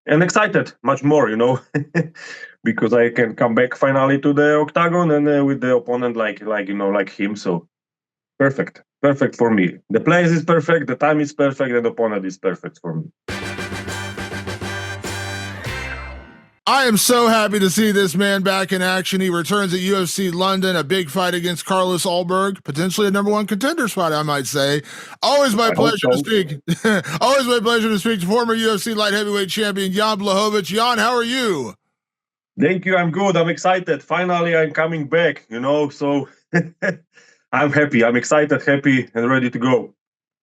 and excited much more, because I can come back finally to the octagon and with the opponent like him. So perfect for me. The place is perfect, the time is perfect, and the opponent is perfect for me. I am so happy to see this man back in action. He returns at UFC London, a big fight against Carlos Ulberg, potentially a number one contenders fight, I might say. Always my pleasure to speak. Always my pleasure to speak to former UFC light heavyweight champion Jan Blachowicz. Jan, how are you? Thank you. I'm good. I'm excited. Finally, I'm coming back. So I'm happy. I'm excited, happy, and ready to go.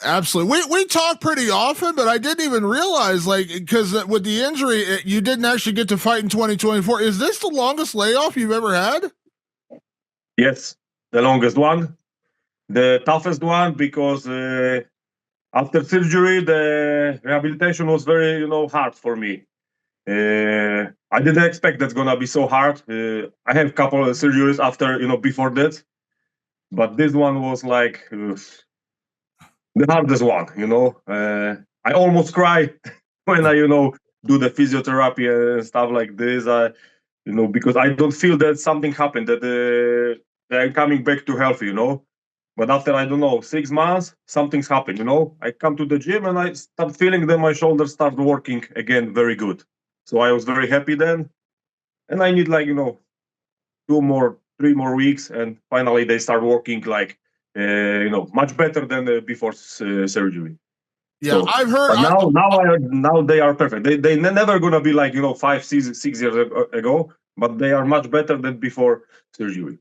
Absolutely. We talk pretty often, but I didn't even realize, because with the injury, you didn't actually get to fight in 2024. Is this the longest layoff you've ever had? Yes, the longest one, the toughest one, because after surgery, the rehabilitation was very, hard for me. I didn't expect that's gonna be so hard. I have a couple of surgeries after, before that, but this one was like the hardest one. I almost cry when I, do the physiotherapy and stuff like this. Because I don't feel that something happened, that I'm coming back to healthy. But after, I don't know, 6 months, something's happened. I come to the gym and I start feeling that my shoulders start working again very good. So I was very happy then, and I need 3 more weeks, and finally they start working much better than before surgery. Yeah, so, I've heard. Now they are perfect. They never gonna be 5, 6 years ago, but they are much better than before surgery.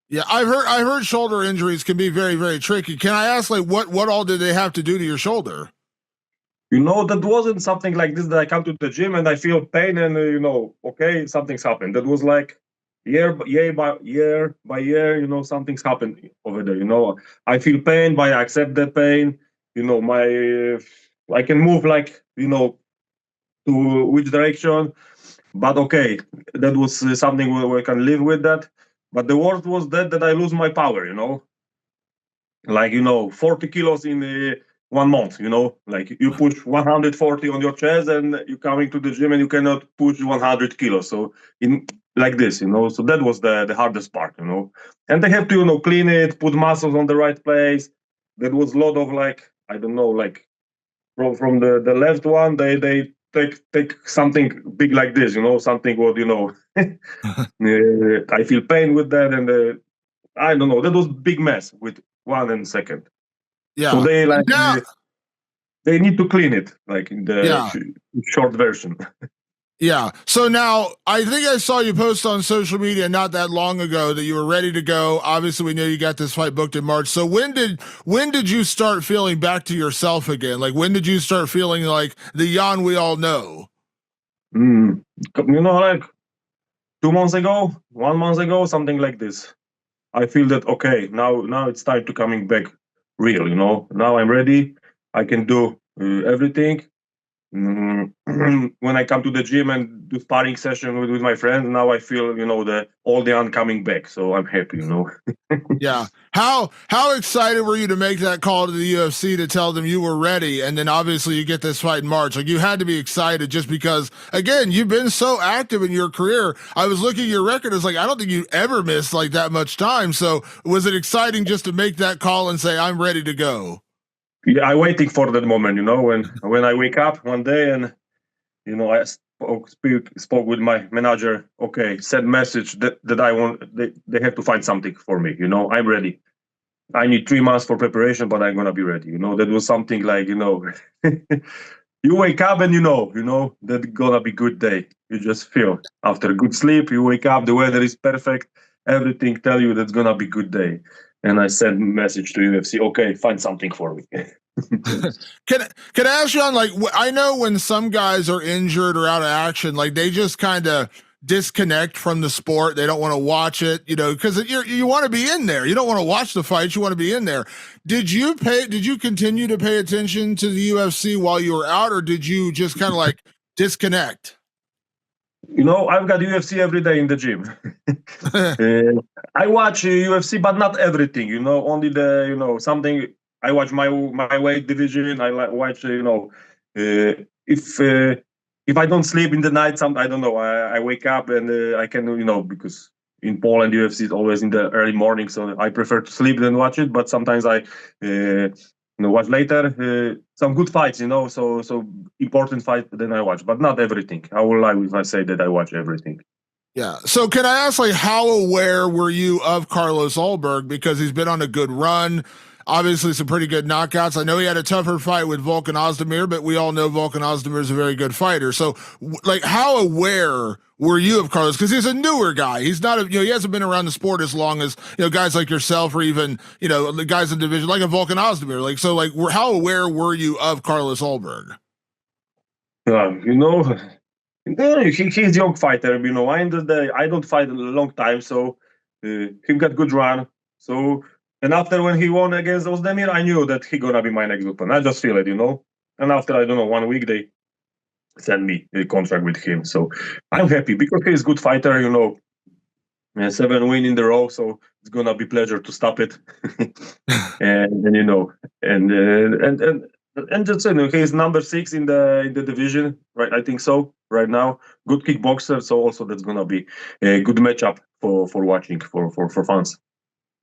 Yeah, I've heard shoulder injuries can be very, very tricky. Can I ask, what all did they have to do to your shoulder? That wasn't something like this that I come to the gym and I feel pain and okay, something's happened. That was year by year, something's happened over there. I feel pain, but I accept that pain. I can move to which direction, but okay, that was something where I can live with that. But the worst was that I lose my power. 40 kilos in 1 month. You push 140 on your chest and you coming to the gym and you cannot push 100 kilos. So in like this, so that was the hardest part. And they have to clean it, put muscles on the right place. That was a lot of I don't know, from the left one, they take something big like this, something what I feel pain with that, and I don't know, that was big mess with 1 second. Yeah. So they need to clean it, in the short version. Yeah. So now I think I saw you post on social media not that long ago that you were ready to go. Obviously, we know you got this fight booked in March. So when did you start feeling back to yourself again? When did you start feeling like the Jan we all know? 2 months ago, 1 month ago, something like this. I feel that okay, now it's time to coming back real. Now I'm ready. I can do everything. When I come to the gym and do sparring session with my friends, now I feel all the on coming back. So I'm happy. Yeah. How excited were you to make that call to the UFC to tell them you were ready? And then obviously you get this fight in March. You had to be excited just because, again, you've been so active in your career. I was looking at your record. It's I don't think you ever missed that much time. So was it exciting just to make that call and say, I'm ready to go? Yeah, I'm waiting for that moment, when I wake up one day and, I spoke with my manager. Okay, send message that I want. They have to find something for me. I'm ready. I need 3 months for preparation, but I'm gonna be ready. That was something you wake up and that's gonna be good day. You just feel after a good sleep, you wake up, the weather is perfect, everything tell you that's gonna be good day. And I sent message to UFC. Okay, find something for me. Can I ask you on I know when some guys are injured or out of action, they just kind of disconnect from the sport. They don't want to watch it, because you want to be in there. You don't want to watch the fights. You want to be in there. Did you continue to pay attention to the UFC while you were out, or did you just kind of disconnect? I've got UFC every day in the gym. I watch UFC, but not everything. Only the something. I watch my weight division. I watch if if I don't sleep in the night, I don't know. I wake up and I can, because in Poland UFC is always in the early morning, so I prefer to sleep than watch it. But sometimes I, watch later. Some good fights, so important fight, then I watch, but not everything. I will lie if I say that I watch everything. Yeah. So can I ask, like, how aware were you of Carlos Ulberg, because he's been on a good run? Obviously, some pretty good knockouts. I know he had a tougher fight with Volkan Ozdemir, but we all know Volkan Ozdemir is a very good fighter. So, like, how aware were you of Carlos? Because he's a newer guy. He's not a, he hasn't been around the sport as long as, guys like yourself, or even, the guys in the division like a Volkan Ozdemir. Like, so, like, how aware were you of Carlos Ulberg? He's a young fighter. I don't fight a long time, so he got good run. So, and after when he won against Ozdemir, I knew that he gonna be my next opponent. I just feel it, And after, I don't know, 1 week, they send me a contract with him. So I'm happy because he's a good fighter, and 7 wins in the row. So it's gonna be pleasure to stop it. and just he's number 6 in the division, right? I think so right now. Good kickboxer, so also that's gonna be a good matchup for watching for fans.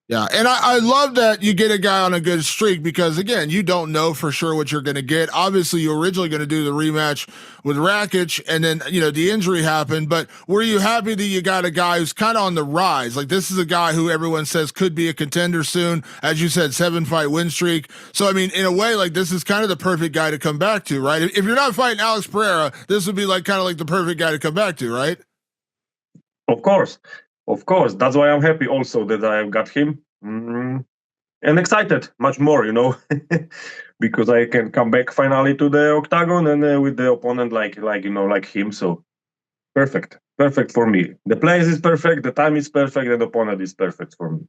Yeah, and I love that you get a guy on a good streak, because, again, you don't know for sure what you're going to get. Obviously, you were originally going to do the rematch with Rakic, and then, the injury happened. But were you happy that you got a guy who's kind of on the rise? Like, this is a guy who everyone says could be a contender soon. As you said, 7-fight win streak. So, I mean, in a way, like, this is kind of the perfect guy to come back to, right? If you're not fighting Alex Pereira, this would be like kind of like the perfect guy to come back to, right? Of course. That's why I'm happy also that I got him, and excited much more, because I can come back finally to the octagon and with the opponent like him. So perfect for me. The place is perfect, the time is perfect, and the opponent is perfect for me.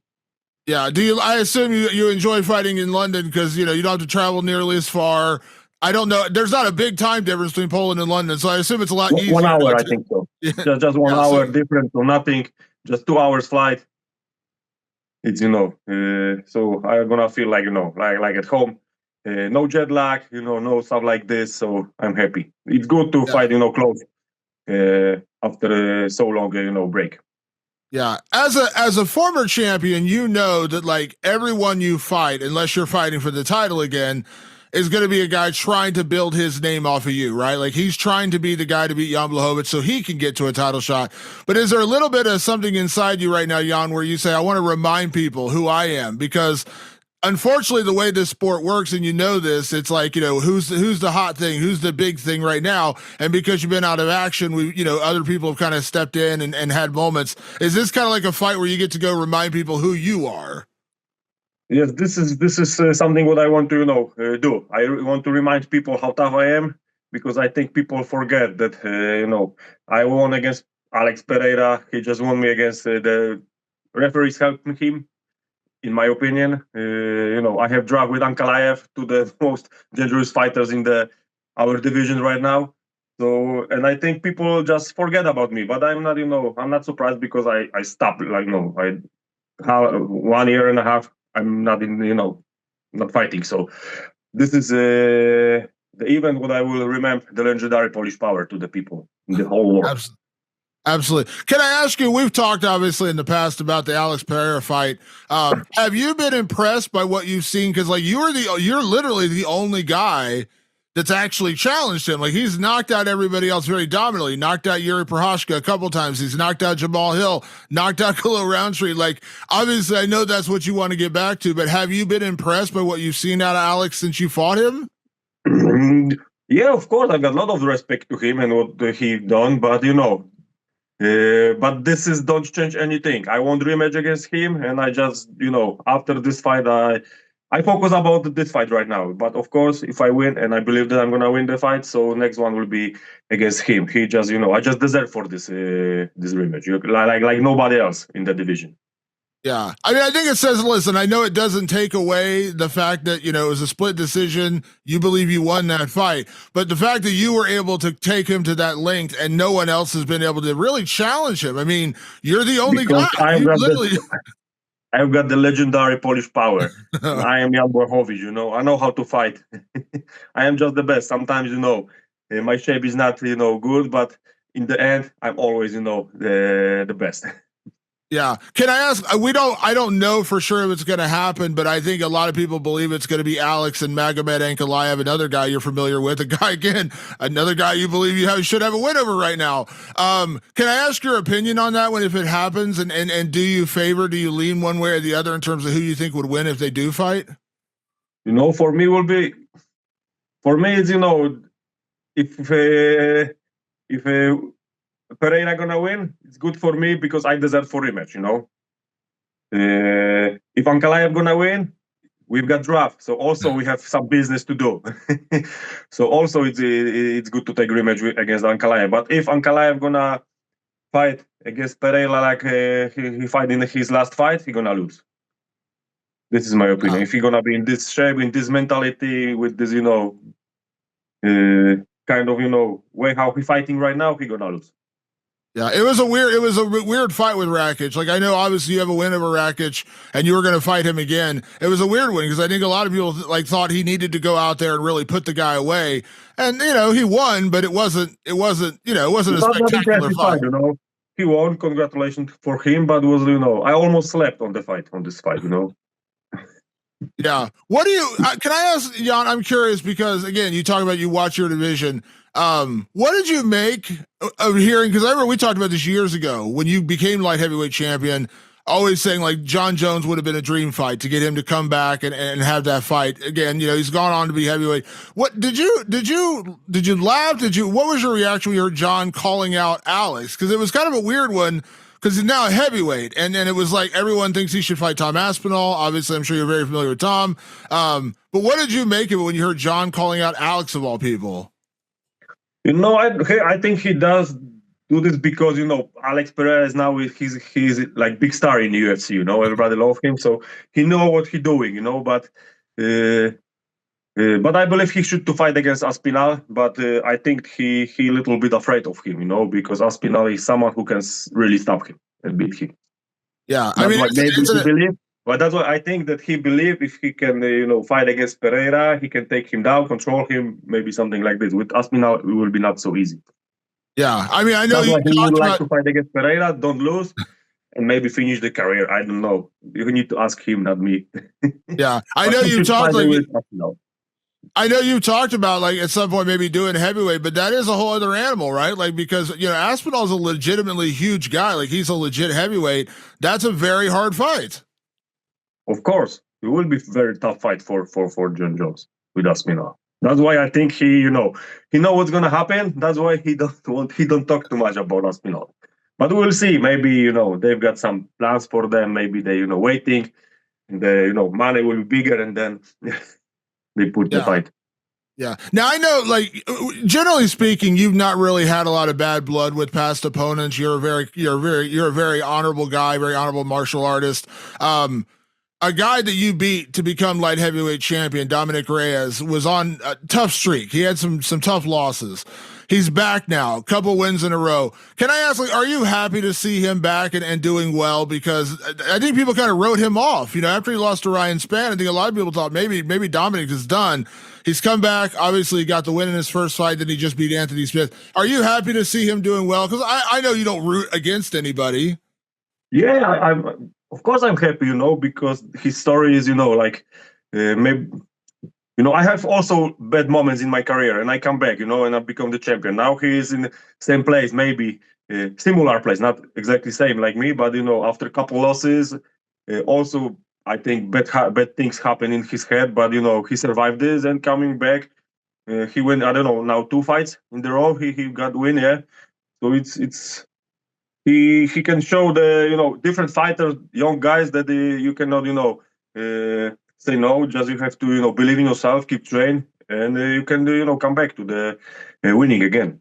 Yeah. I assume you enjoy fighting in London because, you don't have to travel nearly as far. I don't know. There's not a big time difference between Poland and London, so I assume it's a lot easier. 1 hour, I think so. Yeah. Just 1 hour difference, so nothing. Just 2 hours flight. It's so I'm gonna feel like like at home. No jet lag, no stuff like this. So I'm happy. It's good to fight, close after so long, break. Yeah, as a former champion, that, like, everyone you fight, unless you're fighting for the title again, is going to be a guy trying to build his name off of you, right? Like, he's trying to be the guy to beat Jan Blachowicz so he can get to a title shot. But is there a little bit of something inside you right now, Jan, where you say, I want to remind people who I am? Because unfortunately, the way this sport works, and this, it's like, who's the hot thing, who's the big thing right now, and because you've been out of action, other people have kind of stepped in and had moments. Is this kind of like a fight where you get to go remind people who you are? Yes, this is something what I want to do. I want to remind people how tough I am, because I think people forget that I won against Alex Pereira. He just won me against the referees helping him. In my opinion, I have dragged with Ankalaev, to the most dangerous fighters in our division right now. So, and I think people just forget about me. But I'm not surprised, because I stopped. Like, 1 year and a half, I'm not not fighting. So this is the event what I will remember, the legendary Polish power to the people in the whole world. Absolutely. Can I ask you, we've talked obviously in the past about the Alex Pereira fight. Have you been impressed by what you've seen? Because, like, you're literally the only guy that's actually challenged him. Like, he's knocked out everybody else very dominantly. Knocked out Yuri Prochazka a couple times. He's knocked out Jamal Hill, knocked out Khalil Roundtree. Like, obviously, I know that's what you want to get back to, but have you been impressed by what you've seen out of Alex since you fought him? Yeah, of course. I've got a lot of respect to him and what he done, but but this don't change anything. I won't rematch against him, and I just, after this fight, I focus about this fight right now. But of course, if I win, and I believe that I'm gonna win the fight, so next one will be against him. He just, I just deserve for this rematch, like nobody else in the division. Yeah. I mean, I think it says, listen, I know it doesn't take away the fact that, it was a split decision. You believe you won that fight, but the fact that you were able to take him to that length and no one else has been able to really challenge him. I mean, you're the only guy. I've got the legendary Polish power. I am Jan Blachowicz, I know how to fight. I am just the best. Sometimes, My shape is not, good, but in the end, I'm always, the best. Yeah. Can I ask? I don't know for sure if it's going to happen, but I think a lot of people believe it's going to be Alex and Magomed Ankalaev, another guy you're familiar with, another guy you believe should have a win over right now. Can I ask your opinion on that one if it happens? And do you lean one way or the other in terms of who you think would win if they do fight? For me, it's, if Pereira gonna win, it's good for me because I deserve for rematch. If Ankalaev gonna win, we've got draft, so also we have some business to do. So also it's good to take rematch against Ankalaev. But if Ankalaev gonna fight against Pereira like he fight in his last fight, he gonna lose. This is my opinion. If he gonna be in this shape, in this mentality, with this, kind of, way how he fighting right now, he gonna lose. Yeah, it was a weird fight with Rakic. Like, I know obviously you have a win over Rakic and you were going to fight him again. It was a weird one because I think a lot of people thought he needed to go out there and really put the guy away. And he won, but it wasn't a spectacular fight. He won. Congratulations for him, but was I almost slept on this fight. Yeah. What do you? Can I ask, Jon? I'm curious because again, you talk about you watch your division. What did you make of hearing? Because I remember we talked about this years ago when you became light heavyweight champion. Always saying like Jon Jones would have been a dream fight to get him to come back and have that fight again. He's gone on to be heavyweight. What did you laugh? What was your reaction when you heard Jon calling out Alex? Because it was kind of a weird one. Because he's now a heavyweight, and then it was like everyone thinks he should fight Tom Aspinall. Obviously, I'm sure you're very familiar with Tom. But what did you make of it when you heard Jon calling out Alex of all people? I think he does do this because Alex Pereira is now he's like big star in the UFC. Everybody love him, so he know what he's doing. But I believe he should to fight against Aspinall. But I think he a little bit afraid of him, because Aspinall is someone who can really stop him and beat him. Yeah, but that's why I think that he believe if he can, fight against Pereira, he can take him down, control him, maybe something like this. With Aspinall, it will be not so easy. Yeah, I know he would like to fight against Pereira, don't lose, and maybe finish the career. I don't know. You need to ask him, not me. Yeah, I know you talked I know you talked about like at some point maybe doing heavyweight, but that is a whole other animal, right? Like because Aspinall's a legitimately huge guy, like he's a legit heavyweight. That's a very hard fight. Of course, it will be a very tough fight for Jon Jones with Aspinall. That's why I think he know what's gonna happen. That's why he don't talk too much about Aspinall. But we'll see. Maybe they've got some plans for them. Maybe they waiting. The money will be bigger, and then they put the fight. Yeah. Now I know, like generally speaking, you've not really had a lot of bad blood with past opponents. You're a very honorable guy, very honorable martial artist. A guy that you beat to become light heavyweight champion, Dominic Reyes, was on a tough streak. He had some tough losses. He's back now, a couple wins in a row. Can I ask, like, are you happy to see him back and doing well? Because I think people kind of wrote him off. After he lost to Ryan Spann, I think a lot of people thought maybe Dominic is done. He's come back. Obviously, he got the win in his first fight. Then he just beat Anthony Smith. Are you happy to see him doing well? Because I know you don't root against anybody. Yeah, of course I'm happy, because his story is, maybe, I have also bad moments in my career, and I come back, and I become the champion. Now he is in the same place, maybe similar place, not exactly same like me, but after a couple losses, also I think bad things happen in his head, but he survived this and coming back, he win. I don't know now 2 fights in the row. He got win, yeah. So it's. He can show the different fighters, young guys that you cannot say no. Just you have to believe in yourself, keep training, and you can come back to the winning again.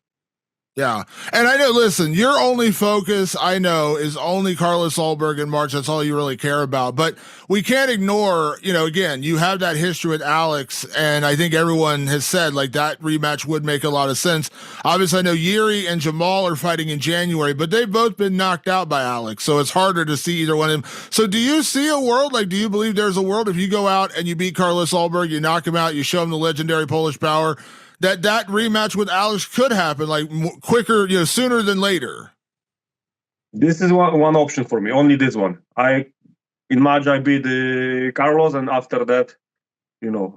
Yeah. And I know, listen, your only focus, I know, is only Carlos Ulberg in March. That's all you really care about. But we can't ignore, again, you have that history with Alex, and I think everyone has said, like, that rematch would make a lot of sense. Obviously, I know Youre and Jamal are fighting in January, but they've both been knocked out by Alex, so it's harder to see either one of them. So do you see a world, do you believe there's a world if you go out and you beat Carlos Ulberg, you knock him out, you show him the legendary Polish power, that rematch with Alex could happen, like quicker, sooner than later? This is one option for me. Only this one. In March I beat Carlos, and after that,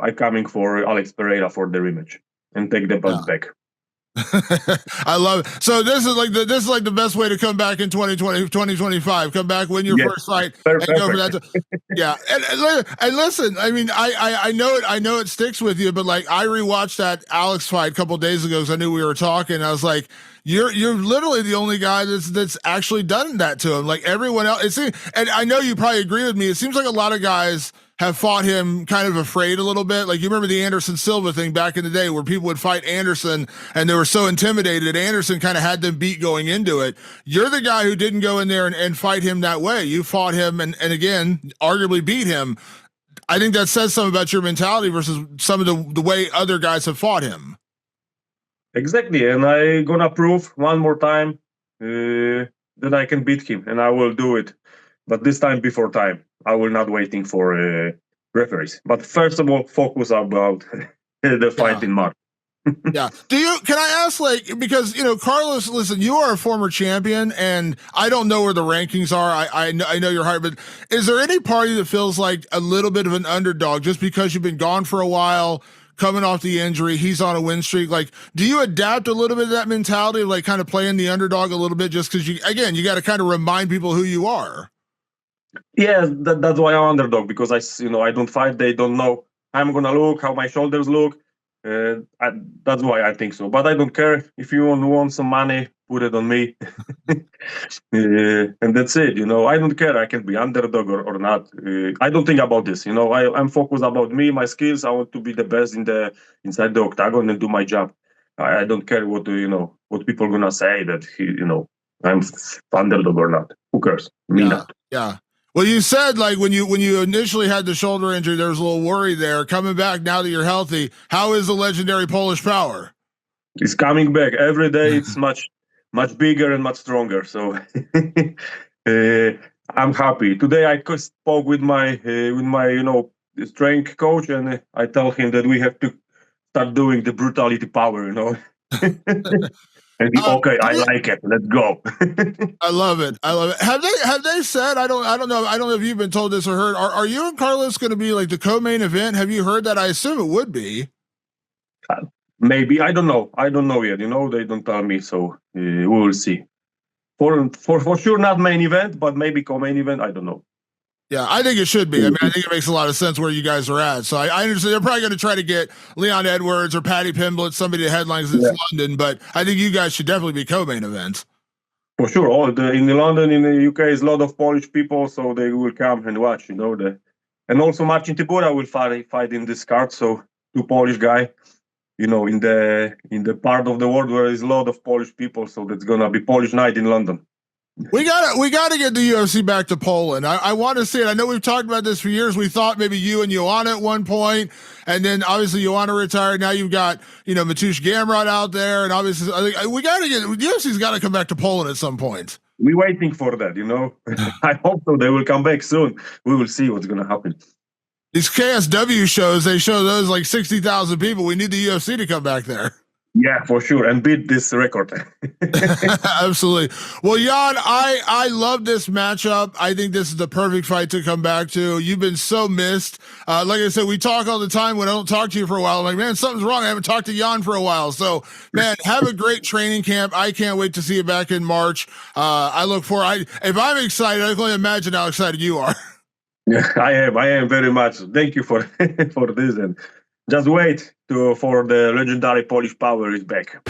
I coming for Alex Pereira for the rematch and take the belt back. I love it. So this is like the best way to come back in 2020, 2025. Come back, win your first fight, and go for that. Yeah, and listen, I mean, I know it sticks with you, but like I rewatched that Alex fight a couple of days ago because I knew we were talking. I was like, you're literally the only guy that's actually done that to him. Like everyone else, and I know you probably agree with me. It seems like a lot of guys have fought him kind of afraid a little bit. Like you remember the Anderson Silva thing back in the day where people would fight Anderson and they were so intimidated. Anderson kind of had them beat going into it. You're the guy who didn't go in there and fight him that way. You fought him and again, arguably beat him. I think that says something about your mentality versus some of the way other guys have fought him. Exactly. And I gonna prove one more time that I can beat him, and I will do it. But this time before time. I will not waiting for referees. But first of all, focus about the fight in March. Yeah. Can I ask, like, because, Carlos, listen, you are a former champion and I don't know where the rankings are. I know you're high, but is there any party that feels like a little bit of an underdog just because you've been gone for a while, coming off the injury, he's on a win streak? Like, do you adapt a little bit of that mentality of like kind of playing the underdog a little bit just because you got to kind of remind people who you are? Yeah, that's why I'm underdog, because I don't fight. They don't know how I'm gonna look, how my shoulders look. That's why I think so. But I don't care. If you want some money, put it on me, and that's it. I don't care. I can be underdog or not. I don't think about this. I'm focused about me, my skills. I want to be the best inside the octagon and do my job. I don't care what people gonna say that I'm underdog or not. Who cares? Me not. Yeah. Well, you said like when you initially had the shoulder injury, there was a little worry there. Coming back now that you're healthy, how is the legendary Polish power? It's coming back every day. It's much bigger and much stronger. So I'm happy. Today I spoke with my strength coach, and I tell him that we have to start doing the brutality power. And okay, I like it. Let's go. I love it. Have they said? I don't know. I don't know if you've been told this or heard. Are you and Carlos going to be like the co-main event? Have you heard that? I assume it would be. Maybe. I don't know. I don't know yet. They don't tell me, so we will see. For sure, not main event, but maybe co-main event. I don't know. Yeah, I think it should be. I mean, I think it makes a lot of sense where you guys are at. So I understand they're probably going to try to get Leon Edwards or Paddy Pimblett, somebody to headlines in London, but I think you guys should definitely be co-main events. For sure. In London, in the UK, is a lot of Polish people, so they will come and watch, and also Marcin Tybura will fight in this card. So two Polish guy, in the part of the world where there's a lot of Polish people, so that's gonna be Polish night in London. We gotta get the UFC back to Poland. I want to see it. I know we've talked about this for years. We thought maybe you and Joanna at one point, and then obviously Joanna retired. Now you've got Mateusz Gamrot out there, and obviously I think we gotta get UFC's got to come back to Poland at some point. We're waiting for that. I hope so. They will come back soon. We will see what's gonna happen. These KSW shows, they show those like 60,000 people. We need the UFC to come back there. Yeah, for sure, and beat this record. Absolutely. Well, Jan, I love this matchup. I think this is the perfect fight to come back to. You've been so missed. Like I said, we talk all the time when I don't talk to you for a while. I'm like, man, something's wrong. I haven't talked to Jan for a while. So, man, have a great training camp. I can't wait to see you back in March. I look forward. If I'm excited, I can only imagine how excited you are. Yeah, I am very much. Thank you for this, and just wait for the legendary Polish power is back.